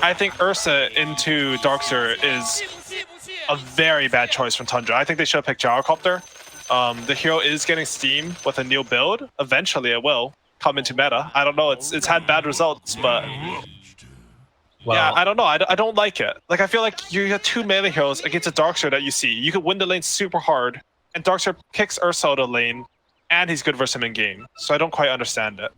I think Ursa into Darkseer is a very bad choice from Tundra. I think they should have picked Gyrocopter. The hero is getting steam with a new build. Eventually it will come into meta. I don't know, it's had bad results, but well, yeah, I don't know. I don't like it. Like, I feel like you have two melee heroes against a Darkseer that you see. You could win the lane super hard, and Darkseer kicks Ursa out of the lane, and he's good versus him in game. So I don't quite understand it.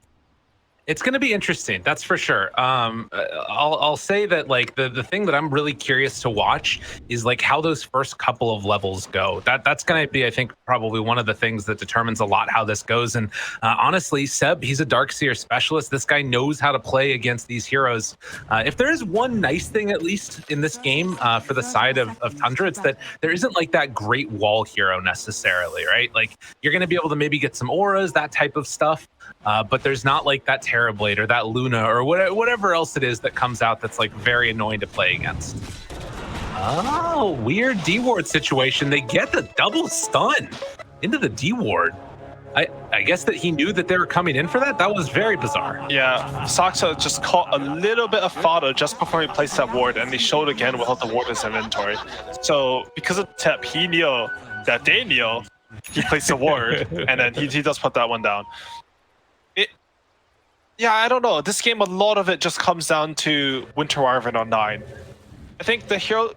It's going to be interesting, that's for sure. I'll say that like the thing that I'm really curious to watch is like how those first couple of levels go. That's going to be, I think, probably one of the things that determines a lot how this goes. And honestly, Seb, he's a Darkseer specialist. This guy knows how to play against these heroes. If there is one nice thing, at least in this game, for the side of Tundra, it's that there isn't like that great wall hero necessarily, right? Like, you're going to be able to maybe get some auras, that type of stuff. But there's not like that Terrorblade or that Luna or whatever else it is that comes out that's like very annoying to play against. Oh, weird D-ward situation. They get the double stun into the D-ward. I guess that he knew that they were coming in for that. That was very bizarre. Yeah, Saksa just caught a little bit of fodder just before he placed that ward, and he showed again without the ward in his inventory. So because of Tep, he knew that they knew he placed a ward, and then he does put that one down. Yeah, I don't know. This game, a lot of it just comes down to Winter Wyvern on 9. I think the hero,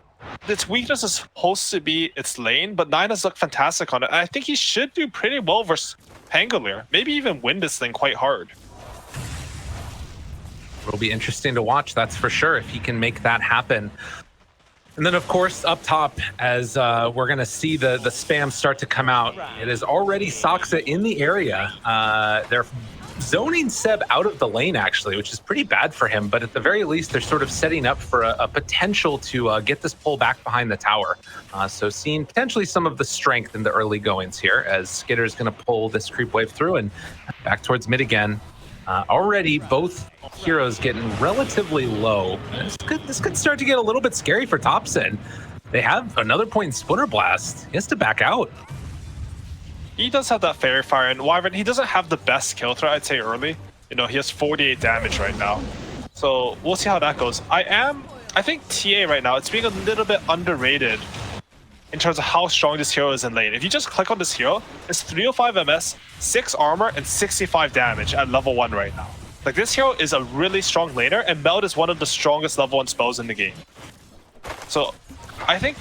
its weakness is supposed to be its lane, but 9 has looked fantastic on it. And I think he should do pretty well versus Pangolier. Maybe even win this thing quite hard. It'll be interesting to watch, that's for sure, if he can make that happen. And then, of course, up top, as we're going to see the spam start to come out, it is already Saksa in the area. They're zoning Seb out of the lane, actually, which is pretty bad for him. But at the very least, they're sort of setting up for a potential to get this pull back behind the tower. So seeing potentially some of the strength in the early goings here as Skitter's going to pull this creep wave through and back towards mid again. Already, both heroes getting relatively low. This could start to get a little bit scary for Topson. They have another point in Splinter Blast. He has to back out. He does have that Fairy Fire, and Wyvern, he doesn't have the best kill threat, I'd say, early. You know, he has 48 damage right now. So we'll see how that goes. I think TA right now, it's being a little bit underrated in terms of how strong this hero is in lane. If you just click on this hero, it's 305 MS, 6 armor, and 65 damage at level 1 right now. Like, this hero is a really strong laner, and Meld is one of the strongest level 1 spells in the game. So I think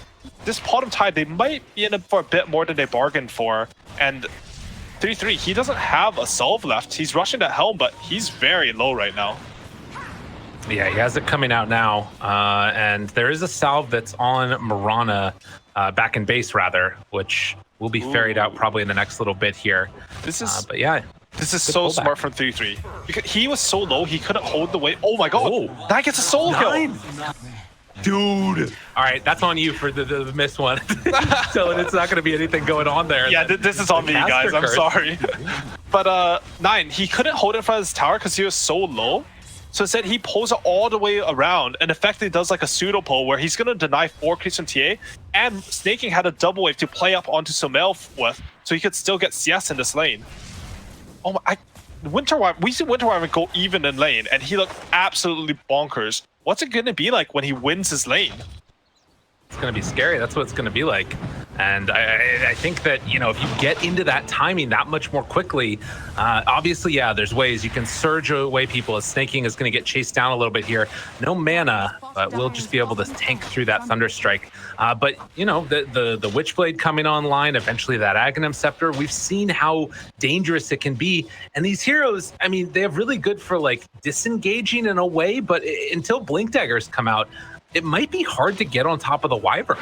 this Pot of Tide, they might be in it for a bit more than they bargained for. And 3-3, he doesn't have a salve left. He's rushing that Helm, but he's very low right now. Yeah, he has it coming out now. And there is a salve that's on Mirana, back in base rather, which will be ferried out probably in the next little bit here. This is, but yeah. This is so smart from 3-3. Because he was so low, he couldn't hold the weight. Oh my god, that gets a soul kill. Dude. All right, that's on you for the missed one. So it's not going to be anything going on there. Yeah, this is on me, guys. I'm sorry. But 9, he couldn't hold it in front of his tower because he was so low. So instead, he pulls it all the way around and effectively does like a pseudo pull where he's going to deny 4 creeps from TA. And Snaking had a double wave to play up onto Sumail with, so he could still get CS in this lane. Oh my, we see Winter Wyvern go even in lane, and he looked absolutely bonkers. What's it going to be like when he wins his lane? It's going to be scary. That's what it's going to be like. And I think that, you know, if you get into that timing that much more quickly, obviously, yeah, there's ways you can surge away people as Snaking is going to get chased down a little bit here. No mana, but we'll just be able to tank through that Thunderstrike. But, you know, the Witchblade coming online, eventually that Aghanim Scepter, we've seen how dangerous it can be. And these heroes, I mean, they have really good for, like, disengaging in a way, but until Blink Daggers come out, it might be hard to get on top of the Wyvern.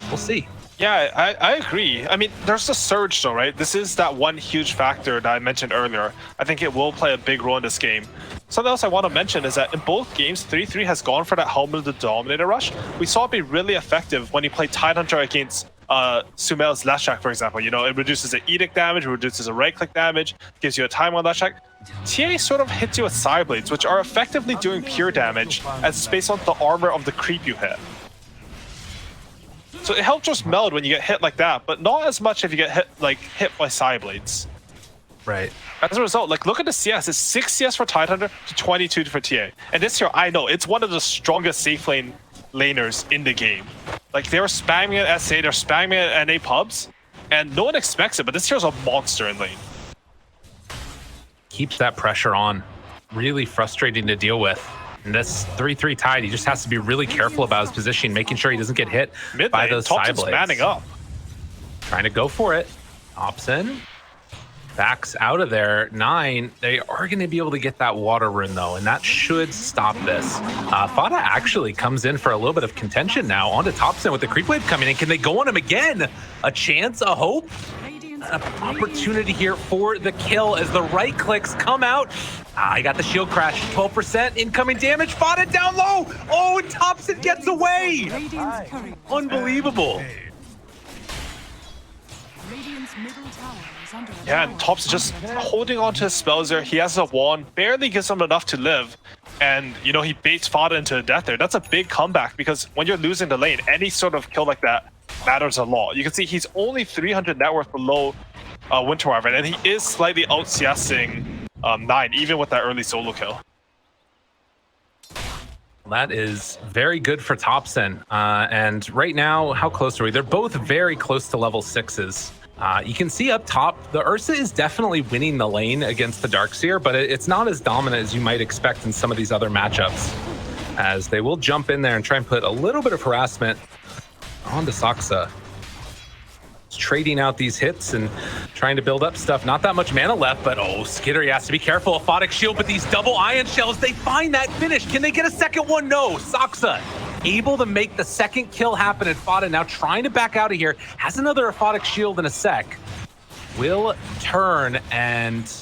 We'll see. Yeah, I agree. I mean, there's the surge though, right? This is that one huge factor that I mentioned earlier. I think it will play a big role in this game. Something else I want to mention is that in both games, 3-3 has gone for that Helm of the Dominator rush. We saw it be really effective when he played Tidehunter against Sumail's Leshak, for example. You know, it reduces the Edict damage, it reduces the right-click damage, gives you a time on Leshak. TA sort of hits you with Sideblades, which are effectively doing pure damage as it's based on the armor of the creep you hit. So it helps just Meld when you get hit like that, but not as much if you get hit by Sideblades. Right. As a result, like look at the CS. It's 6 CS for Tidehunter to 22 for TA. And this here, I know, it's one of the strongest safe lane laners in the game. Like they're spamming at SA, they're spamming at NA pubs, and no one expects it, but this here's a monster in lane. Keeps that pressure on. Really frustrating to deal with. And this 3-3 Tide, he just has to be really careful about his position, making sure he doesn't get hit by those side blades. Manning up. Trying to go for it. Opsin. Backs out of there. 9. They are going to be able to get that water rune, though, and that should stop this. Fada actually comes in for a little bit of contention now. On to Topson with the creep wave coming in. Can they go on him again? A chance, a hope? An opportunity here for the kill as the right clicks come out. I got the shield crash, 12% incoming damage. Fada down low. Oh, and Topson gets away. Unbelievable. Yeah, and Top's just holding on to his spells there. He has a wand, barely gives him enough to live. And, you know, he baits Fada into death there. That's a big comeback because when you're losing the lane, any sort of kill like that matters a lot. You can see he's only 300 net worth below Winter Wyvern, and he is slightly out-CSing 9, even with that early solo kill. That is very good for Topson. And right now, how close are we? They're both very close to level 6s. You can see up top, the Ursa is definitely winning the lane against the Darkseer, but it's not as dominant as you might expect in some of these other matchups, as they will jump in there and try and put a little bit of harassment onto Saksa. Trading out these hits and trying to build up stuff. Not that much mana left, but oh, Skitter, he has to be careful. Aphotic Shield, but these double ion shells, they find that finish. Can they get a second one? No. Saksa able to make the second kill happen, and Fada now trying to back out of here. Has another Aphotic Shield in a sec. Will turn, and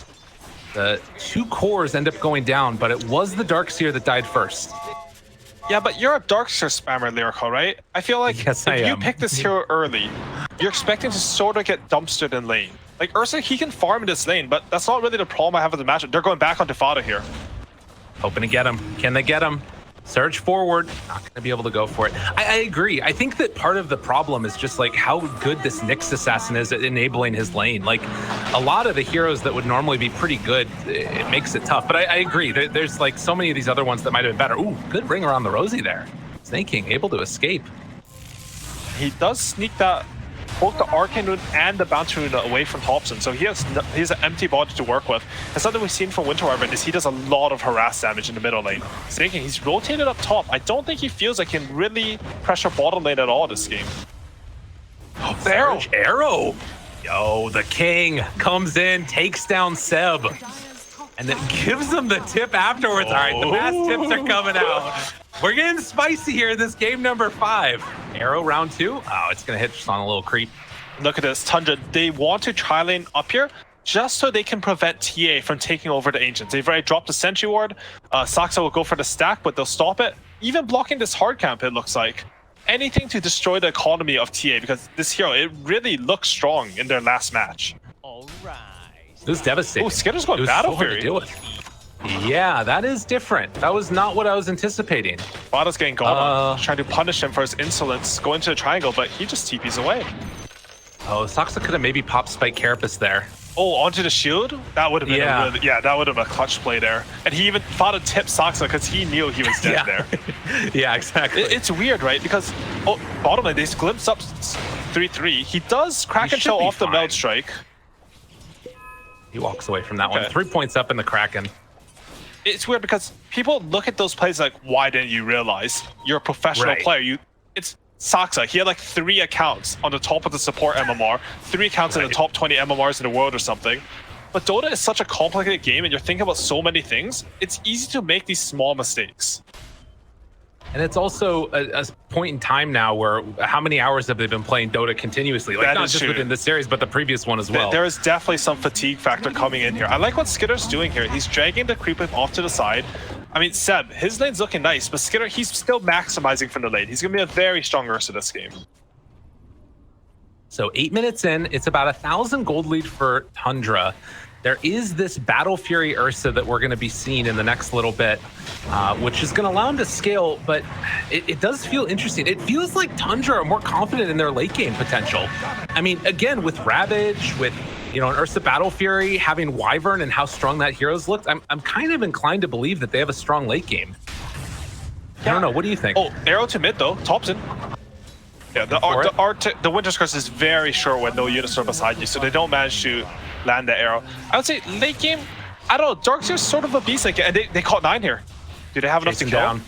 the 2 cores end up going down, but it was the Darkseer that died first. Yeah, but you're a Darkseer spammer, Lyrical, right? I feel like yes, if you pick this hero early, you're expecting to sort of get dumpstered in lane. Like, Ursa, he can farm in this lane, but that's not really the problem I have with the matchup. They're going back onto Fada here. Hoping to get him. Can they get him? Surge forward. Not going to be able to go for it. I agree. I think that part of the problem is just like how good this Nyx assassin is at enabling his lane. Like a lot of the heroes that would normally be pretty good, it makes it tough. But I agree. There's like so many of these other ones that might have been better. Ooh, good ring around the Rosie there. Snake King able to escape. He does sneak that, both the Arcane Rune and the Bounty Rune away from Topson, so he has an empty body to work with. And something we've seen from Winter Wyvern is he does a lot of harass damage in the middle lane. Snake King, he's rotated up top. I don't think he feels like he can really pressure bottom lane at all this game. Oh, the arrow! Yo, the King comes in, takes down Seb, and then gives him the tip afterwards. All right, the mass tips are coming out. We're getting spicy here in this game number 5. Arrow round 2. Oh, it's going to hit just on a little creep. Look at this, Tundra. They want to tri-lane up here just so they can prevent TA from taking over the Ancients. They've already dropped the Sentry Ward. Saksa will go for the stack, but they'll stop it. Even blocking this hard camp, it looks like. Anything to destroy the economy of TA, because this hero, it really looks strong in their last match. All right. It was devastating. Oh, Skitter's going Battle Fury. To deal with. Yeah, that is different. That was not what I was anticipating. Fada's getting gone, trying to punish him for his insolence, going to the triangle, but he just TPs away. Oh, Saksa could have maybe popped Spike Carapace there. Oh, onto the shield? That would have been that would have been a clutch play there. And he even Fada tipped Saksa because he knew he was dead there. Yeah, exactly. It's weird, right? Because bottom lane, they glimpse up 3-3. He does Kraken Shell off the Meld Strike. He walks away from that one. 3 points up in the Kraken. It's weird because people look at those plays like, why didn't you realize? You're a professional player. It's Saksa. He had like 3 accounts on the top of the support MMR, 3 accounts in the top 20 MMRs in the world or something. But Dota is such a complicated game and you're thinking about so many things, it's easy to make these small mistakes. And it's also a point in time now where how many hours have they been playing Dota continuously? Like, not just within this series, but the previous one as well. There is definitely some fatigue factor coming in here. I like what Skitter's doing here. He's dragging the creep wave off to the side. I mean, Seb, his lane's looking nice, but Skitter, he's still maximizing from the lane. He's going to be a very strong Ursa this game. So 8 minutes in, it's about 1,000 gold lead for Tundra. There is this Battle Fury Ursa that we're going to be seeing in the next little bit, which is going to allow him to scale, but it does feel interesting. It feels like Tundra are more confident in their late game potential. I mean, again, with Ravage, with you know, an Ursa Battle Fury, having Wyvern and how strong that hero's looked, I'm kind of inclined to believe that they have a strong late game. I don't know. What do you think? Oh, arrow to mid though. Thompson. Yeah, the Winter's Curse is very short when no units are beside you, so they don't manage to land the arrow. I would say late game, I don't know, Darkseer's sort of a beast like, and they caught 9 here. Do they have enough to kill? Down.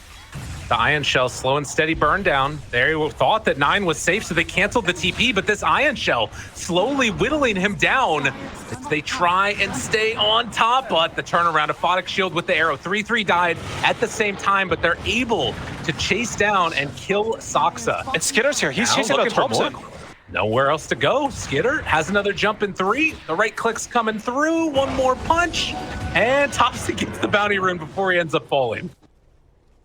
The Ion Shell slow and steady burn down. They thought that 9 was safe, so they canceled the TP, but this Ion Shell slowly whittling him down as they try and stay on top, but the turnaround of Photic Shield with the arrow. 3-3 died at the same time, but they're able to chase down and kill Saksa. And Skitter's here. He's Now chasing down Thompson. Nowhere else to go. Skitter has another jump in 3. The right click's coming through. One more punch, and Thompson gets the bounty rune before he ends up falling.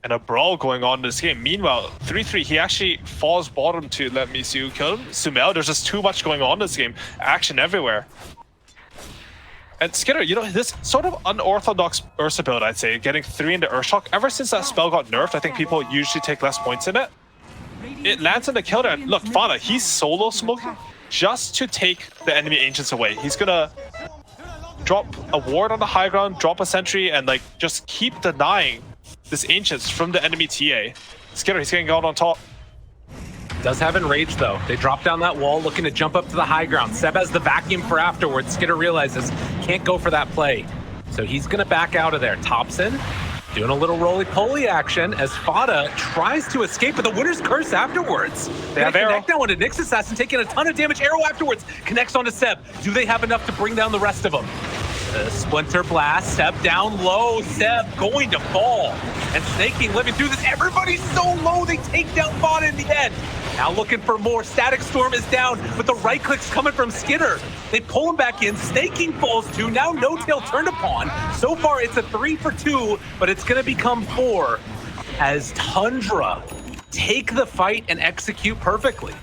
And a brawl going on in this game. Meanwhile, 3-3, he actually falls bottom to let me see who killed him. Sumail, there's just too much going on in this game. Action everywhere. And Skitter, you know, this sort of unorthodox Ursa build, I'd say, getting 3 into Earthshock. Ever since that spell got nerfed, I think people usually take less points in it. It lands in the kill there. And look, Fana, he's solo smoking just to take the enemy Ancients away. He's gonna drop a ward on the high ground, drop a sentry, and like just keep denying this Ancients from the enemy TA. Skitter, he's getting out on top. Does have Enrage though. They drop down that wall looking to jump up to the high ground. Seb has the vacuum for afterwards. Skitter realizes can't go for that play. So he's gonna back out of there. Thompson doing a little roly-poly action as Fada tries to escape, but the Winter's Curse afterwards. They have connect now onto Nyx Assassin, taking a ton of damage. Arrow afterwards connects onto Seb. Do they have enough to bring down the rest of them? Splinter Blast, Seb down low. Seb going to fall. And Snaking living through this. Everybody's so low, they take down Fada in the end. Now looking for more. Static Storm is down, but the right click's coming from Skitter. They pull him back in. Snaking falls too. Now No Tail turned upon. So far, it's a 3 for 2, but it's going to become 4 as Tundra take the fight and execute perfectly.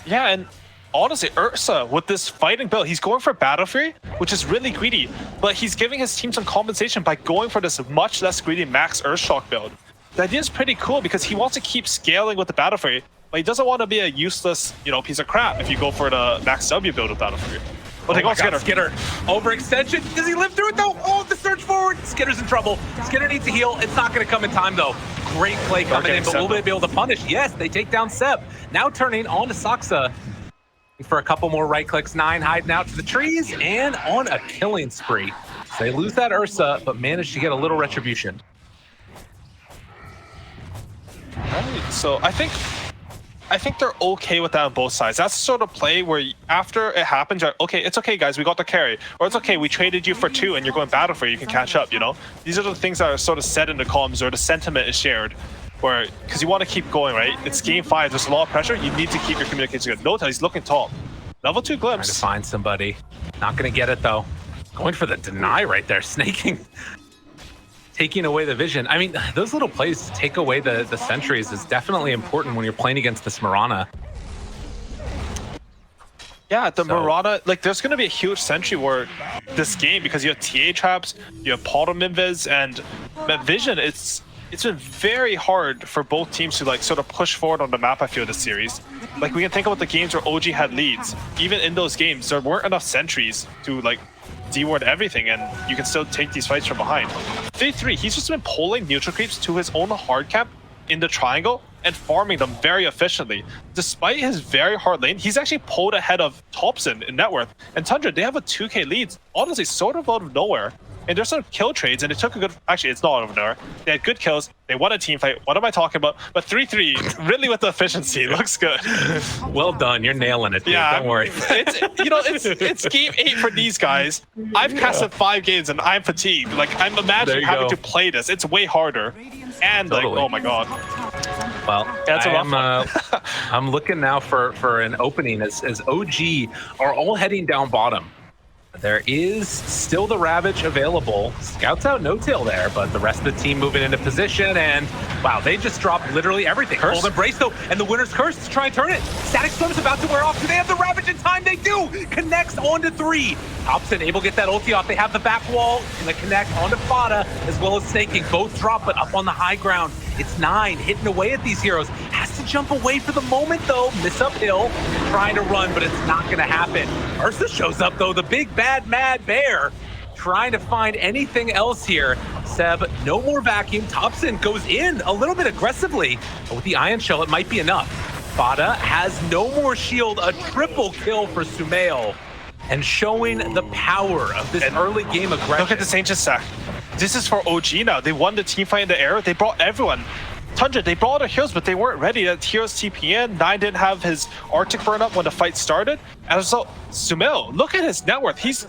Yeah, and honestly, Ursa, with this fighting build, he's going for Battle Fury, which is really greedy, but he's giving his team some compensation by going for this much less greedy max Earthshock build. The idea is pretty cool because he wants to keep scaling with the Battle Fury, but he doesn't want to be a useless, you know, piece of crap if you go for the max W build with Battle Fury. But they go Skitter. Skitter. Overextension. Does he live through it though? Oh, the surge forward. Skitter's in trouble. Skitter needs to heal. It's not going to come in time though. Great play coming in, but will they be able to punish? Yes, they take down Seb. Now turning on to Saksa for a couple more right clicks. 9 hiding out to the trees and on a killing spree. So they lose that Ursa, but manage to get a little retribution. Right, so I think they're okay with that on both sides. That's the sort of play where after it happens, you're like, okay, it's okay, guys, we got the carry. Or it's okay, we traded you for 2 and you're going Battle Fury, you can catch up, you know? These are the things that are sort of said in the comms, or the sentiment is shared. Where, because you want to keep going, right? It's game 5, there's a lot of pressure, you need to keep your communication good. No, he's looking top. Level 2 glimpse. Trying to find somebody. Not going to get it though. Going for the deny right there, snaking. Taking away the vision. I mean, those little plays to take away the sentries is definitely important when you're playing against this Mirana. Yeah, the Mirana, like there's going to be a huge sentry war this game because you have TA traps, you have Potom Invis, and vision. It's been very hard for both teams to like sort of push forward on the map, I feel, this series. Like we can think about the games where OG had leads. Even in those games, there weren't enough sentries to like deward everything, and you can still take these fights from behind. 3-3, he's just been pulling neutral creeps to his own hard camp in the triangle and farming them very efficiently. Despite his very hard lane, he's actually pulled ahead of Thompson in net worth. And Tundra, they have a 2k lead, honestly, sort of out of nowhere. And there's some kill trades, and it took a good... Actually, it's not out of nowhere. They had good kills. They won a team fight. What am I talking about? But 3-3, really with the efficiency, looks good. Well done. You're nailing it, dude. Yeah, don't worry. It's, you know, it's game 8 for these guys. I've casted 5 games, and I'm fatigued. Like, I'm imagining having to play this. It's way harder. And, like, oh my god. Well, that's a rough one. I'm looking now for an opening as OG are all heading down bottom. There is still the Ravage available. Scouts out No Tail there, but the rest of the team moving into position, and wow, they just dropped literally everything. Hold Embrace though, and the Winter's Curse to try and turn it. Static Storm's about to wear off. Do they have the Ravage in time? They do! Connects onto 3. Thompson able to get that ulti off. They have the back wall, and the connect onto Fada, as well as Snaking. Both drop, but up on the high ground. It's 9 hitting away at these heroes. Has to jump away for the moment, though. Miss uphill, trying to run, but it's not going to happen. Ursa shows up, though, the big, bad, mad bear, trying to find anything else here. Seb, no more vacuum. Thompson goes in a little bit aggressively, but with the Ion Shell, it might be enough. Fada has no more shield, a triple kill for Sumail, and showing the power of this early game aggression. Look at this Ancient Sack. This is for OG now. They won the team fight in the air. They brought everyone. Tundra, they brought their heroes, but they weren't ready. That heroes TP in. Nine didn't have his Arctic burn up when the fight started. And so Sumail, look at his net worth. He's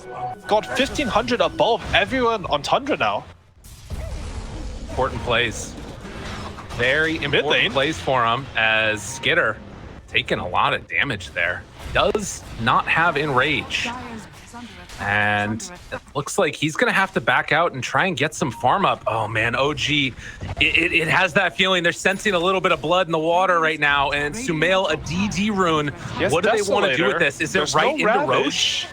got 1,500 above everyone on Tundra now. Important plays. Very important plays for him, as Skitter taking a lot of damage there. Does not have Enrage. And it looks like he's going to have to back out and try and get some farm up. Oh, man, OG, it has that feeling. They're sensing a little bit of blood in the water right now. And Sumail, a DD rune. Yes, what do they want to do with this? Is it right into Roche?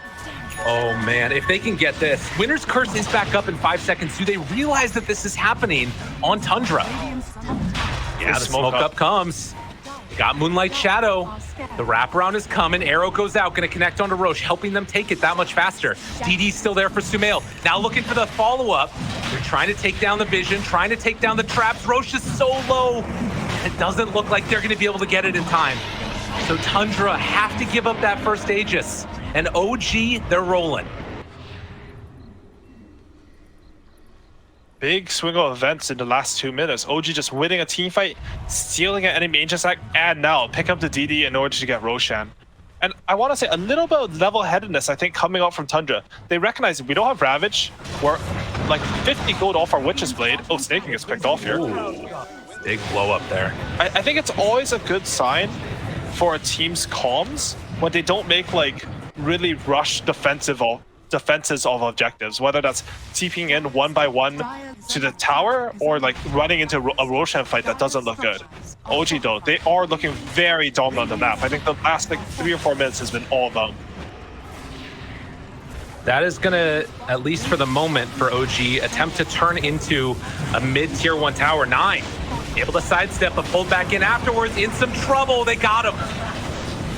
Oh, man, if they can get this. Winter's Curse is back up in 5 seconds. Do they realize that this is happening on Tundra? Yeah, the smoke up comes. Got Moonlight Shadow. The wraparound is coming. Arrow goes out. Going to connect onto Roche, helping them take it that much faster. DD's still there for Sumail. Now looking for the follow-up. They're trying to take down the vision, trying to take down the traps. Roche is so low. It doesn't look like they're going to be able to get it in time. So Tundra have to give up that first Aegis. And OG, they're rolling. Big swing of events in the last 2 minutes. OG just winning a team fight, stealing an enemy Ancient Sack, and now pick up the DD in order to get Roshan. And I want to say a little bit of level-headedness, I think, coming out from Tundra. They recognize we don't have Ravage. We're like 50 gold off our Witch's Blade. Oh, Snaking gets picked off here. Ooh, big blow up there. I think it's always a good sign for a team's comms when they don't make like really rush defenses of objectives, whether that's TPing in one by one to the tower or like running into a Roshan fight that doesn't look good. OG though, they are looking very dominant on the map. I think the last like 3 or 4 minutes has been all them. That is gonna, at least for the moment for OG, attempt to turn into a mid-tier 1 tower. 9 able to sidestep but pulled back in afterwards, in some trouble. They got him.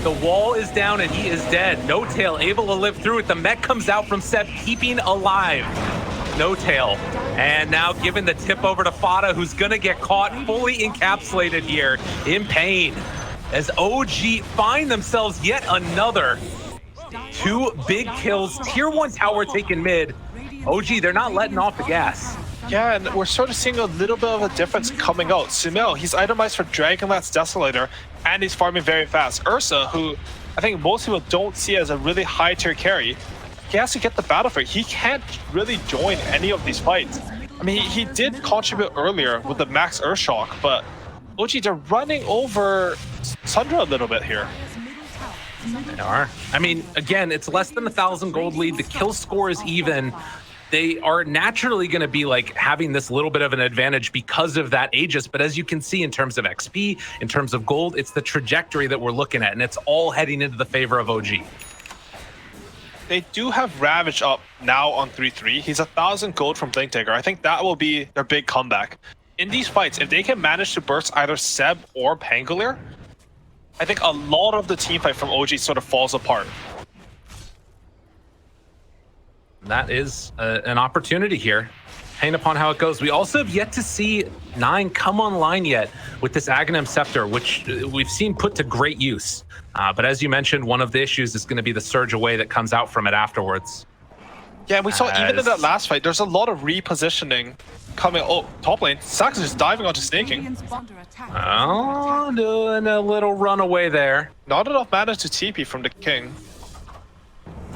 The wall is down and he is dead. No Tail able to live through it. The mech comes out from Seb, keeping alive No Tail. And now giving the tip over to Fada, who's gonna get caught fully encapsulated here in pain. As OG find themselves yet another 2 big kills. Tier 1 tower taken mid. OG, they're not letting off the gas. Yeah, and we're sort of seeing a little bit of a difference coming out. Sumail, he's itemized for Dragonlance Desolator, and he's farming very fast. Ursa, who I think most people don't see as a really high tier carry, he has to get the battle for it. He can't really join any of these fights. I mean, he did contribute earlier with the max Earthshock, but OG, they're running over Sundra a little bit here. They are. I mean, again, it's less than 1,000 gold lead. The kill score is even. They are naturally going to be like having this little bit of an advantage because of that Aegis. But as you can see, in terms of XP, in terms of gold, it's the trajectory that we're looking at, and it's all heading into the favor of OG. They do have Ravage up now on 3-3. He's 1,000 gold from Blink Dagger. I think that will be their big comeback. In these fights, if they can manage to burst either Seb or Pangolier, I think a lot of the team fight from OG sort of falls apart. That is an opportunity here. Hang upon how it goes. We also have yet to see 9 come online yet with this Aghanim Scepter, which we've seen put to great use. But as you mentioned, one of the issues is going to be the surge away that comes out from it afterwards. Yeah, we saw even in that last fight, there's a lot of repositioning coming. Oh, top lane. Sax is just diving onto Snaking. Oh, doing a little runaway there. Not enough mana to TP from the King.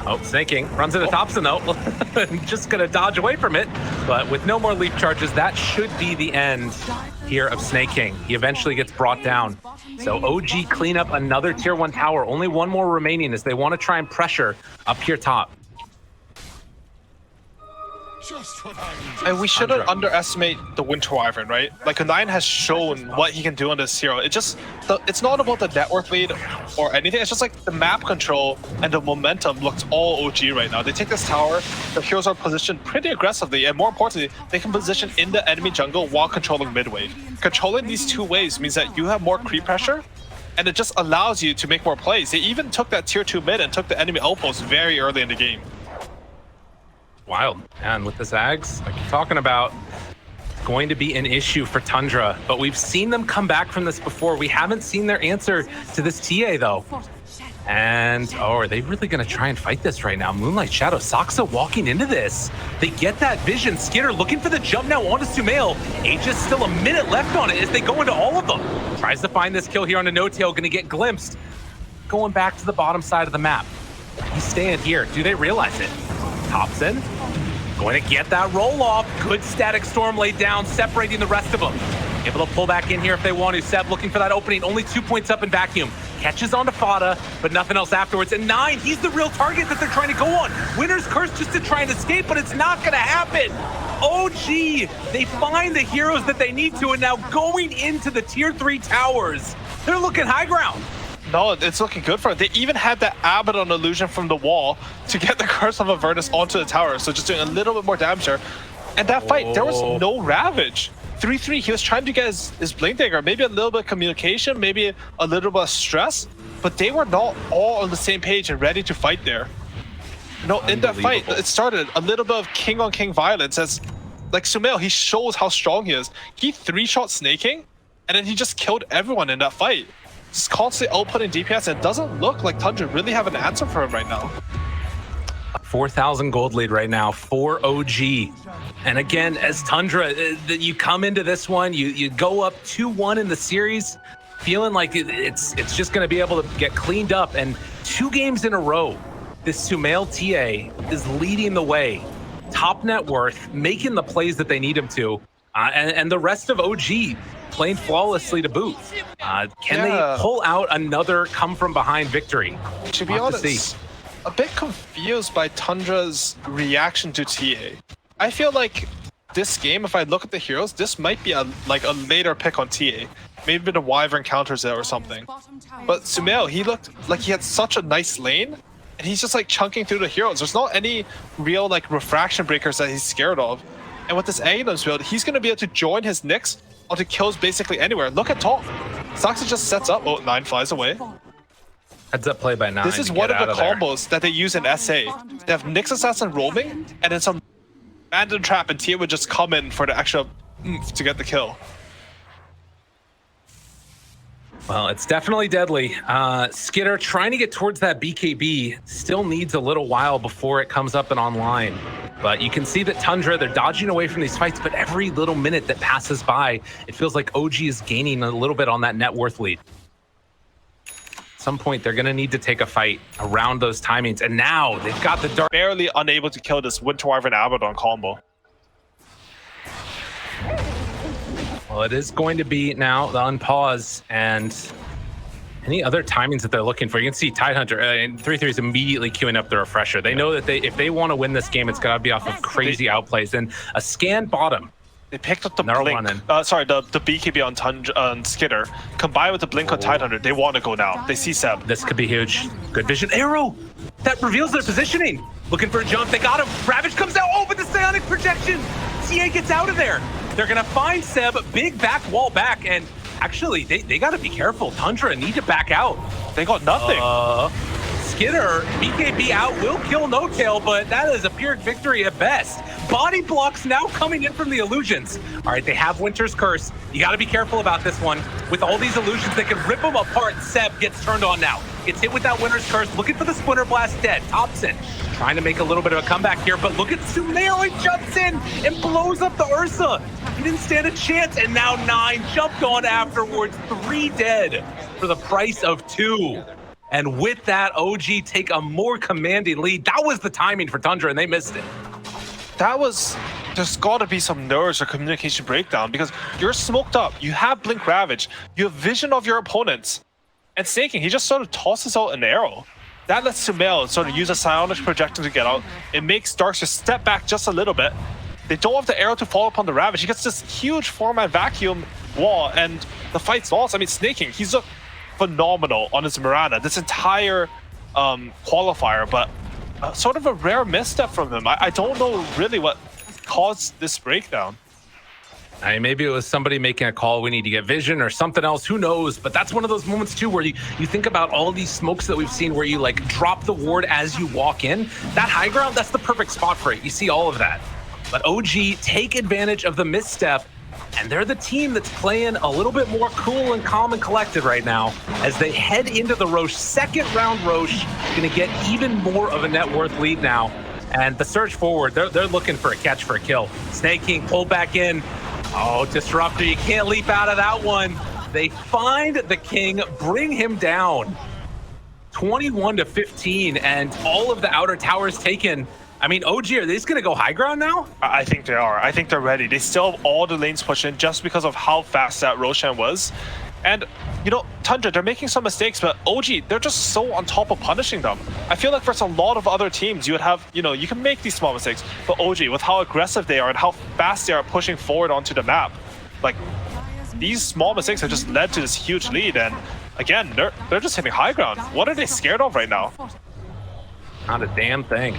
Oh, Snaking runs into Thompson though. Just gonna dodge away from it, but with no more leap charges, that should be the end here of Snaking. He eventually gets brought down. So OG clean up another tier 1 tower. Only 1 more remaining as they want to try and pressure up here top. And we shouldn't underestimate the Winter Wyvern, right? Like, 9 has shown what he can do on this hero. It's not about the network lead or anything. It's just like the map control and the momentum looks all OG right now. They take this tower, the heroes are positioned pretty aggressively, and more importantly, they can position in the enemy jungle while controlling mid wave. Controlling these two waves means that you have more creep pressure, and it just allows you to make more plays. They even took that tier 2 mid and took the enemy outpost very early in the game. Wild. And with the Zags, like you're talking about, it's going to be an issue for Tundra, but we've seen them come back from this before. We haven't seen their answer to this TA though. And, oh, are they really going to try and fight this right now? Moonlight Shadow, Saksa walking into this. They get that vision. Skidder looking for the jump now onto Sumail. Aegis still a minute left on it as they go into all of them. Tries to find this kill here on a no-tail, going to get glimpsed. Going back to the bottom side of the map. He's staying here. Do they realize it? Thompson going to get that roll off. Good static storm laid down, separating the rest of them. Able to pull back in here if they want to. Seb looking for that opening. Only 2 points up in vacuum. Catches onto Fada, but nothing else afterwards. And 9, he's the real target that they're trying to go on. Winner's Curse just to try and escape, but it's not going to happen. OG, they find the heroes that they need to, and now going into the tier 3 towers, they're looking high ground. No, it's looking good for it. They even had that Abaddon illusion from the wall to get the Curse of Avernus onto the tower, so just doing a little bit more damage there. And that fight, there was no Ravage. 3-3, he was trying to get his Blink Dagger, maybe a little bit of communication, maybe a little bit of stress, but they were not all on the same page and ready to fight there. No, in that fight, it started a little bit of king on king violence as, like Sumail, he shows how strong he is. He 3-shot snaking, and then he just killed everyone in that fight. Just constantly outputting DPS, and it doesn't look like Tundra really have an answer for him right now. 4,000 gold lead right now for OG. And again, as Tundra, you come into this one, you go up 2-1 in the series, feeling like it's just going to be able to get cleaned up. And 2 games in a row, this Sumail TA is leading the way. Top net worth, making the plays that they need him to. And the rest of OG playing flawlessly to boot. Can they pull out another come-from-behind victory? To be honest, a bit confused by Tundra's reaction to TA. I feel like this game, if I look at the heroes, this might be a later pick on TA. Maybe the Wyvern counters it or something. But Sumail, he looked like he had such a nice lane, and he's just like chunking through the heroes. There's not any real like refraction breakers that he's scared of. And with this Aghanim's build, he's going to be able to join his Nyx onto kills basically anywhere. Look at top. Saksa just sets up. Oh, 9 flies away. Heads up play by 9. This is one of the combos that they use in SA. They have Nyx Assassin roaming, and then some random trap, and Tia would just come in for the extra oomph to get the kill. Well, it's definitely deadly. Skidder trying to get towards that BKB still needs a little while before it comes up and online. But you can see that Tundra, they're dodging away from these fights, but every little minute that passes by, it feels like OG is gaining a little bit on that net worth lead. At some point, they're going to need to take a fight around those timings. And now they've got the dark. Barely unable to kill this Winter Wyvern Abaddon combo. Well, it is going to be now the unpause and any other timings that they're looking for. You can see Tidehunter and 3-3 is immediately queuing up the refresher. They know that if they want to win this game, it's got to be off of crazy outplays. And a scan bottom. They picked up the blink. The BKB on Skidder. Combined with the blink on Tidehunter, they want to go now. They see Seb. This could be huge. Good vision. Arrow! That reveals their positioning. Looking for a jump. They got him. Ravage comes out. Oh, but the psionic projection. TA gets out of there. They're going to find Seb. Big back wall back. And actually, they got to be careful. Tundra need to back out. They got nothing. Skidder, BKB out, will kill No Tail, but that is a Pyrrhic victory at best. Body blocks now coming in from the illusions. All right, they have Winter's Curse. You got to be careful about this one. With all these illusions, they can rip them apart. Seb gets turned on now. Gets hit with that Winter's Curse, looking for the Splinter Blast, dead. Thompson trying to make a little bit of a comeback here, but look at Sumail, he jumps in and blows up the Ursa. He didn't stand a chance, and now 9 jumped on afterwards. 3 dead for the price of 2. And with that, OG take a more commanding lead. That was the timing for Tundra, and they missed it. There's got to be some nerves or communication breakdown because you're smoked up. You have Blink Ravage. You have vision of your opponents. And Snaking, he just sort of tosses out an arrow. That lets Sumail sort of use a psionic projectile to get out. It makes Darkseer step back just a little bit. They don't have the arrow to fall upon the Ravage. He gets this huge 4-man vacuum wall, and the fight's lost. I mean, Snaking, he's looked phenomenal on his Mirana this entire qualifier, but sort of a rare misstep from him. I don't know really what caused this breakdown. I mean, maybe it was somebody making a call, we need to get vision or something else, who knows? But that's one of those moments too where you think about all these smokes that we've seen where you like drop the ward as you walk in. That high ground, that's the perfect spot for it. You see all of that. But OG take advantage of the misstep, and they're the team that's playing a little bit more cool and calm and collected right now as they head into the Roche. Second round Roche, gonna get even more of a net worth lead now. And the surge forward, they're looking for a catch for a kill. Snake King pulled back in. Oh, Disruptor, you can't leap out of that one. They find the King, bring him down. 21-15, and all of the outer towers taken. I mean, OG, are they just going to go high ground now? I think they are. I think they're ready. They still have all the lanes pushed in just because of how fast that Roshan was. And, you know, Tundra, they're making some mistakes, but OG, they're just so on top of punishing them. I feel like versus a lot of other teams, you would have, you know, you can make these small mistakes, but OG, with how aggressive they are and how fast they are pushing forward onto the map, like, these small mistakes have just led to this huge lead, and again, they're just hitting high ground. What are they scared of right now? Not a damn thing.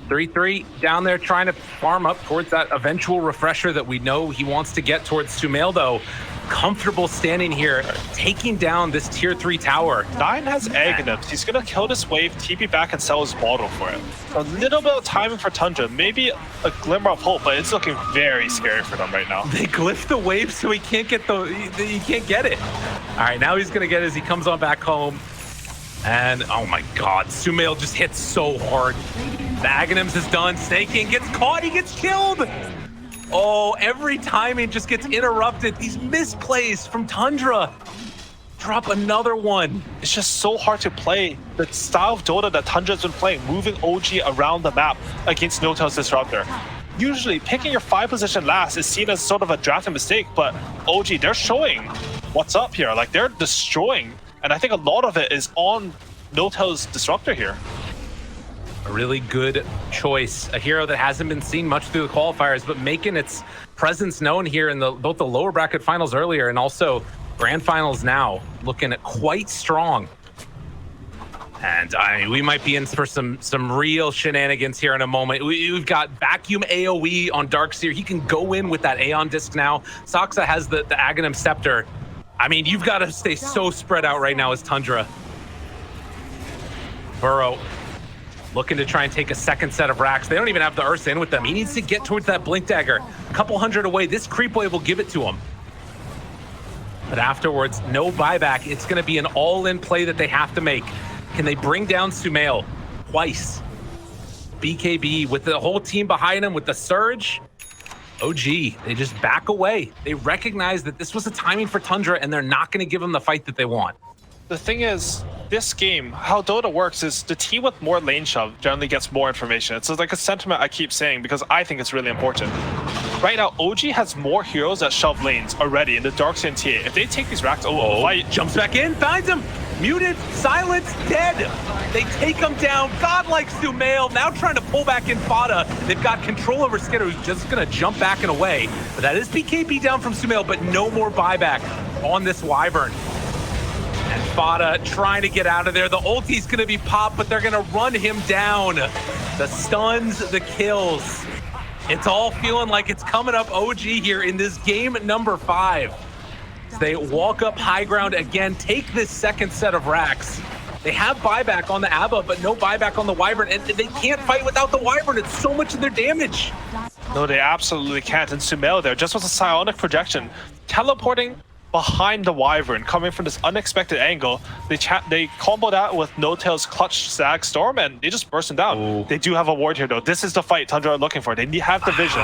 3-3 down there trying to farm up towards that eventual refresher that we know he wants to get towards Sumail, though. Comfortable standing here, taking down this tier 3 tower. Nine has Aghanim. He's gonna kill this wave, TP back, and sell his bottle for it. A little bit of timing for Tundra, maybe a glimmer of hope, but it's looking very scary for them right now. They glyph the wave so he can't get he can't get it. All right, now he's gonna get it as he comes on back home. And oh my God, Sumail just hits so hard. The Aghanims is done. Snake King gets caught, he gets killed. Oh, every timing just gets interrupted. These misplays from Tundra. Drop another one. It's just so hard to play the style of Dota that Tundra's been playing, moving OG around the map against Notel's Disruptor. Usually, picking your 5 position last is seen as sort of a drafting mistake, but OG, they're showing what's up here. Like, they're destroying, and I think a lot of it is on Notel's Disruptor here. A really good choice. A hero that hasn't been seen much through the qualifiers, but making its presence known here in both the lower bracket finals earlier and also grand finals now, looking quite strong. And we might be in for some real shenanigans here in a moment. We've got vacuum AoE on Darkseer. He can go in with that Aeon disc now. Saksa has the Aghanim Scepter. I mean, you've got to stay so spread out right now as Tundra. Burrow looking to try and take a second set of racks. They don't even have the Ursa in with them. He needs to get towards that Blink Dagger. A couple hundred away. This creep wave will give it to him. But afterwards, no buyback. It's going to be an all-in play that they have to make. Can they bring down Sumail twice? BKB with the whole team behind him with the surge. OG, they just back away. They recognize that this was a timing for Tundra and they're not going to give him the fight that they want. The thing is, this game, how Dota works is the team with more lane shove generally gets more information. It's like a sentiment I keep saying because I think it's really important. Right now, OG has more heroes that shove lanes already in the Darkseer and TA. If they take these racks, fight. Jumps back in, finds him, muted, silenced, dead. They take him down, godlike Sumail, now trying to pull back in Fada. They've got control over Skitter, who's just gonna jump back and away. But that is BKB down from Sumail, but no more buyback on this Wyvern. And Fada trying to get out of there. The ulti's gonna be popped, but they're gonna run him down. The stuns, the kills. It's all feeling like it's coming up OG here in this game number 5. They walk up high ground again, take this second set of racks. They have buyback on the Abba, but no buyback on the Wyvern, and they can't fight without the Wyvern. It's so much of their damage. No, they absolutely can't. And Sumail there, just with a psionic projection, teleporting behind the Wyvern, coming from this unexpected angle. They combo that with No-Tail's clutch Stag Storm, and they just burst him down. Ooh. They do have a ward here, though. This is the fight Tundra are looking for. They have the vision.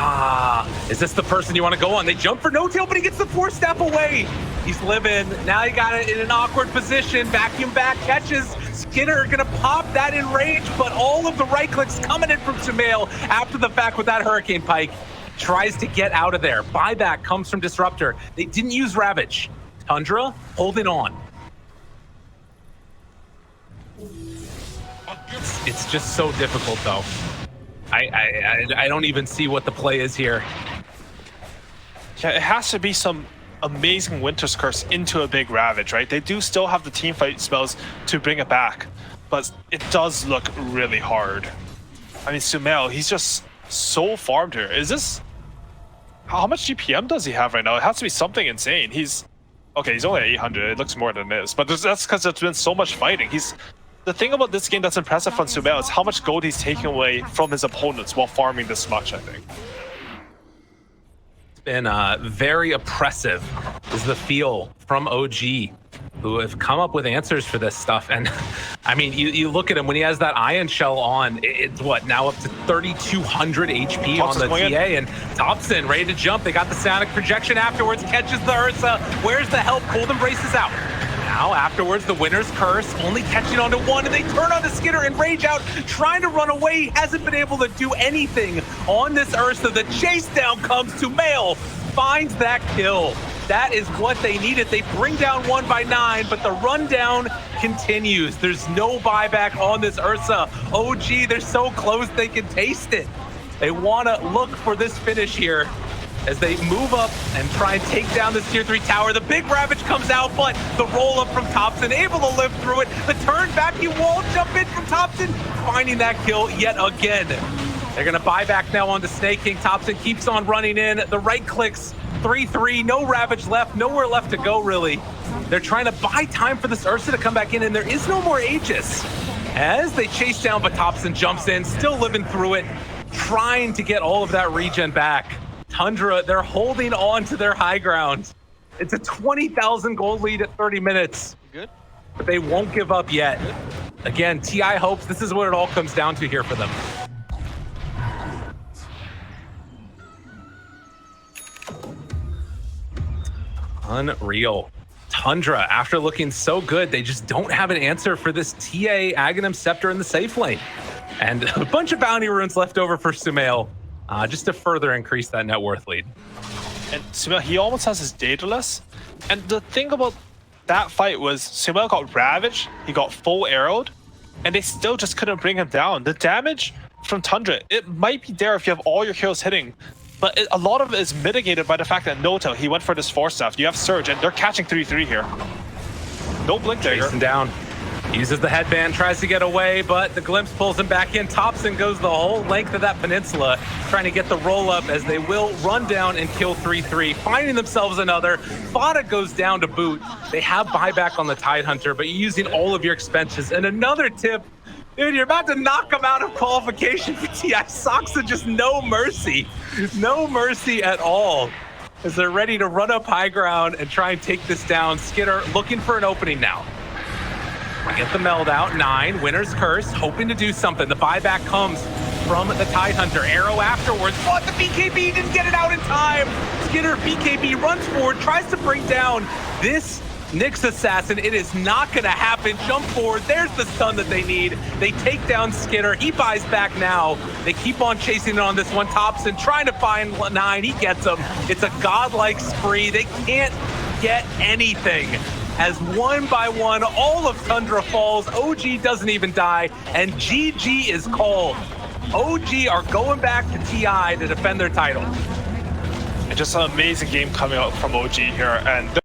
Is this the person you want to go on? They jump for No-Tail, but he gets the 4-step away. He's living. Now he got it in an awkward position. Vacuum back, catches. Skinner gonna pop that in range, but all of the right clicks coming in from Sumail after the fact with that Hurricane Pike. Tries to get out of there. Buyback comes from Disruptor. They didn't use Ravage. Tundra holding on. It's just so difficult, though. I don't even see what the play is here. Yeah, it has to be some amazing Winter's Curse into a big Ravage, right? They do still have the team fight spells to bring it back, but it does look really hard. I mean, Sumail, he's just so farmed here. Is this... How much GPM does he have right now? It has to be something insane. He's... Okay, he's only at 800. It looks more than this, but that's because there's been so much fighting. The thing about this game that's impressive from Sumail is how much gold he's taking away from his opponents while farming this much, I think. It's been very oppressive is the feel from OG, who have come up with answers for this stuff. And I mean, you look at him when he has that Ion Shell on, it's what, now up to 3,200 HP on the TA, and Thompson ready to jump. They got the Sonic projection afterwards, catches the Ursa. Where's the help? Cold Embrace is out. Now, afterwards, the Winner's Curse, only catching onto one, and they turn on the Skitter and Rage out, trying to run away. He hasn't been able to do anything on this Ursa. The chase down comes to Sumail, finds that kill. That is what they needed. They bring down 1 by 9, but the rundown continues. There's no buyback on this Ursa. OG, they're so close they can taste it. They want to look for this finish here as they move up and try and take down this tier 3 tower. The big Ravage comes out, but the roll up from Thompson, able to live through it. The turn back, he wall jump in from Thompson, finding that kill yet again. They're gonna buy back now onto Snake King. Thompson keeps on running in. The right clicks, 3-3, no Ravage left, nowhere left to go really. They're trying to buy time for this Ursa to come back in, and there is no more Aegis. As they chase down, but Thompson jumps in, still living through it, trying to get all of that regen back. Tundra, they're holding on to their high ground. It's a 20,000 gold lead at 30 minutes. Good. But they won't give up yet. Again, TI hopes this is what it all comes down to here for them. Unreal. Tundra, after looking so good, they just don't have an answer for this TA Aghanim Scepter in the safe lane. And a bunch of bounty runes left over for Sumail. Just to further increase that net worth lead. And Sumail, he almost has his Daedalus. And the thing about that fight was Sumail got ravaged, he got full arrowed, and they still just couldn't bring him down. The damage from Tundra, it might be there if you have all your heroes hitting, but a lot of it is mitigated by the fact that Noto, he went for this Force Staff. You have Surge, and they're catching 3-3 here. No Blink Dagger. Chasing down. Uses the headband, tries to get away, but the glimpse pulls him back in. Thompson goes the whole length of that peninsula, trying to get the roll up as they will run down and kill 3-3, finding themselves another. Fada goes down to boot. They have buyback on the Tidehunter, but you're using all of your expenses. And another tip, dude, you're about to knock them out of qualification for TI. Soxa just no mercy. No mercy at all, as they're ready to run up high ground and try and take this down. Skitter looking for an opening now. Get the meld out, 9, Winner's Curse, hoping to do something. The buyback comes from the Tidehunter. Arrow afterwards, but the BKB didn't get it out in time. Skitter, BKB runs forward, tries to bring down this Nyx Assassin. It is not gonna happen. Jump forward, there's the stun that they need. They take down Skitter, he buys back now. They keep on chasing it on this one. Thompson trying to find 9, he gets him. It's a godlike spree, they can't get anything. As 1 by 1, all of Tundra falls. OG doesn't even die, and GG is called. OG are going back to TI to defend their title. Just an amazing game coming out from OG here, and